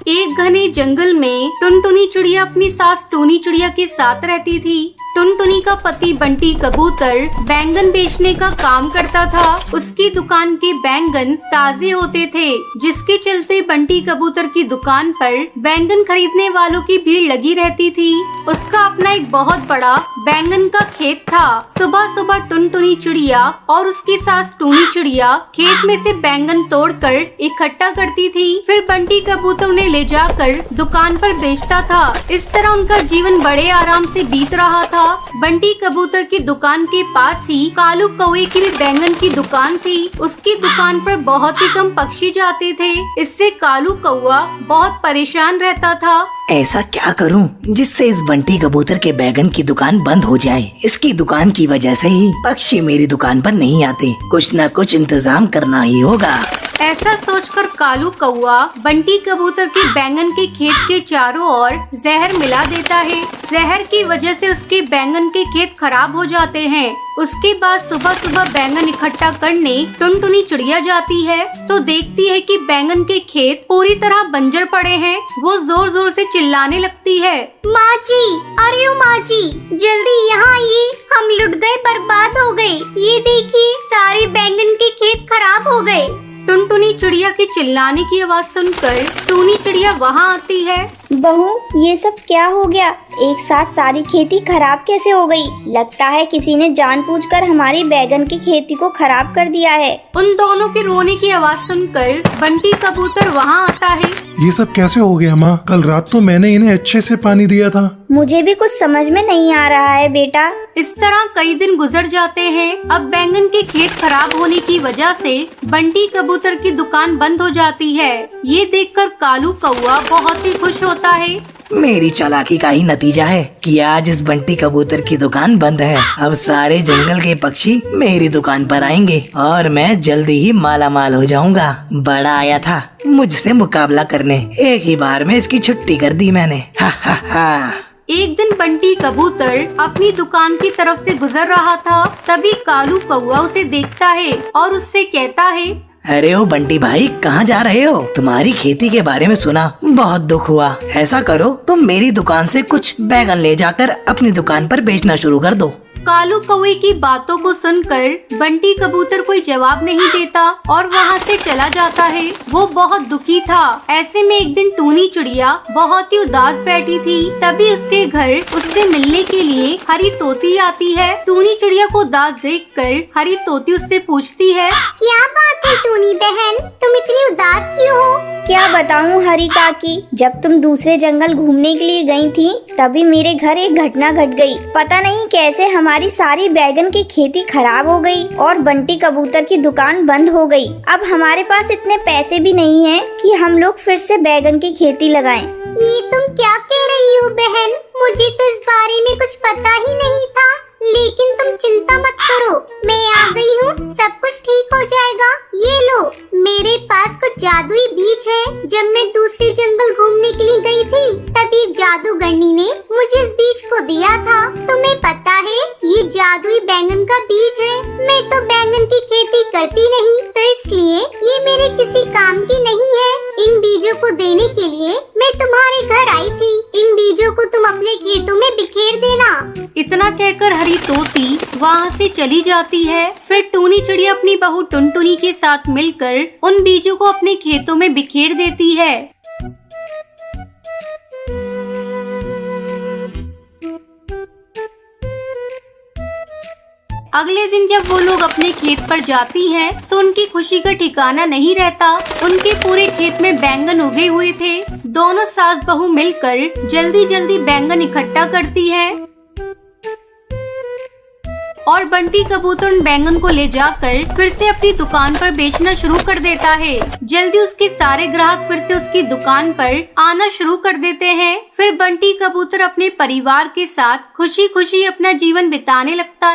एक घने जंगल में टुनटुनी चिड़िया अपनी सास टूनी चिड़िया के साथ रहती थी। टुनटुनी का पति बंटी कबूतर बैंगन बेचने का काम करता था। उसकी दुकान के बैंगन ताजे होते थे, जिसके चलते बंटी कबूतर की दुकान पर बैंगन खरीदने वालों की भीड़ लगी रहती थी। उसका अपना एक बहुत बड़ा बैंगन का खेत था। सुबह सुबह टुनटुनी चिड़िया और उसकी सास टूनी चिड़िया खेत में से बैंगन तोड़कर इकट्ठा करती थी, फिर बंटी कबूतर उन्हें ले जाकर दुकान पर बेचता था। इस तरह उनका जीवन बड़े आराम से बीत रहा था। बंटी कबूतर की दुकान के पास ही कालू कौवे की भी बैंगन की दुकान थी। उसकी दुकान पर बहुत ही कम पक्षी जाते थे। इससे कालू कौवा बहुत परेशान रहता था। ऐसा क्या करूं जिससे इस बंटी कबूतर के बैंगन की दुकान बंद हो जाए। इसकी दुकान की वजह से ही पक्षी मेरी दुकान पर नहीं आते। कुछ न कुछ इंतजाम करना ही होगा। ऐसा सोचकर कालू कौवा बंटी कबूतर के बैंगन के खेत के चारों ओर जहर मिला देता है। जहर की वजह से उसके बैंगन के खेत खराब हो जाते हैं। उसके बाद सुबह सुबह बैंगन इकट्ठा करने टुनटुनी चिड़िया जाती है तो देखती है कि बैंगन के खेत पूरी तरह बंजर पड़े हैं। वो जोर जोर से चिल्लाने लगती है, माँ जी, अरे माँ जी, जल्दी यहाँ आइए, हम लुट गए, बर्बाद हो गए। ये देखिए, सारे बैंगन के खेत खराब हो गए। टुनटुनी चिड़िया के चिल्लाने की आवाज सुनकर टूनी चिड़िया वहाँ आती है। बहू, ये सब क्या हो गया? एक साथ सारी खेती खराब कैसे हो गई? लगता है किसी ने जानबूझकर हमारी बैंगन की खेती को खराब कर दिया है। उन दोनों के रोने की आवाज सुनकर बंटी कबूतर वहाँ आता है। ये सब कैसे हो गया माँ? कल रात तो मैंने इन्हें अच्छे से पानी दिया था। मुझे भी कुछ समझ में नहीं आ रहा है बेटा। इस तरह कई दिन गुजर जाते हैं। अब बैंगन के खेत खराब होने की वजह से बंटी कबूतर की दुकान बंद हो जाती है। ये देखकर कालू कौवा बहुत ही खुश होता है। मेरी चालाकी का ही नतीजा है कि आज इस बंटी कबूतर की दुकान बंद है। अब सारे जंगल के पक्षी मेरी दुकान पर आएंगे और मैं जल्दी ही माला माल हो जाऊंगा। बड़ा आया था मुझसे मुकाबला करने, एक ही बार में इसकी छुट्टी कर दी मैंने। हा हा हा। एक दिन बंटी कबूतर अपनी दुकान की तरफ से गुजर रहा था। तभी कालू कौवा उसे देखता है और उससे कहता है, अरे ओ बंटी भाई, कहाँ जा रहे हो? तुम्हारी खेती के बारे में सुना, बहुत दुख हुआ। ऐसा करो, तुम मेरी दुकान से कुछ बैंगन ले जाकर अपनी दुकान पर बेचना शुरू कर दो। कालू कौवे की बातों को सुनकर बंटी कबूतर कोई जवाब नहीं देता और वहाँ से चला जाता है। वो बहुत दुखी था। ऐसे में एक दिन टूनी चिड़िया बहुत ही उदास बैठी थी। तभी उसके घर उससे मिलने के लिए हरी तोती आती है। टूनी चिड़िया को उदास देखकर हरी तोती उससे पूछती है, क्या बात है टूनी बहन, तुम इतनी उदास क्यों हो? क्या बताऊँ हरी काकी, जब तुम दूसरे जंगल घूमने के लिए गई थी तभी मेरे घर एक घटना घट गई। पता नहीं कैसे हमारी सारी बैंगन की खेती खराब हो गई और बंटी कबूतर की दुकान बंद हो गई। अब हमारे पास इतने पैसे भी नहीं हैं कि हम लोग फिर से बैंगन की खेती लगाएं। ये तुम क्या कह रही हो बहन? मुझे तो इस बारे में कुछ पता ही नहीं था। लेकिन तुम चिंता मत करो, मैं आ गई हूँ, सब कुछ ठीक हो जाएगा। ये लो, मेरे पास कुछ जादुई बीज है। जब मैं दूसरे जंगल घूमने के लिए गई थी तभी एक जादूगरनी ने मुझे इस बीज को दिया था। तुम्हें पता है, ये जादुई बैंगन का बीज है। मैं तो बैंगन की खेती करती नहीं, तो इसलिए ये मेरे किसी काम की नहीं है। इन बीजों को देने के लिए मैं तुम्हारे घर आई थी। इन बीजों को तुम अपने खेतों में बिखेर देना। इतना कहकर हरी तोती वहाँ से चली जाती है। फिर टूनी चिड़िया अपनी बहू टुनटुनी के साथ मिलकर उन बीजों को अपने खेतों में बिखेर देती है। अगले दिन जब वो लोग अपने खेत पर जाती हैं, तो उनकी खुशी का ठिकाना नहीं रहता। उनके पूरे खेत में बैंगन उगे हुए थे। दोनों सास बहू मिलकर जल्दी जल्दी बैंगन इकट्ठा करती है और बंटी कबूतर उन बैंगन को ले जाकर फिर से अपनी दुकान पर बेचना शुरू कर देता है। जल्दी उसके सारे ग्राहक फिर से उसकी दुकान पर आना शुरू कर देते हैं। फिर बंटी कबूतर अपने परिवार के साथ खुशी खुशी अपना जीवन बिताने लगता है।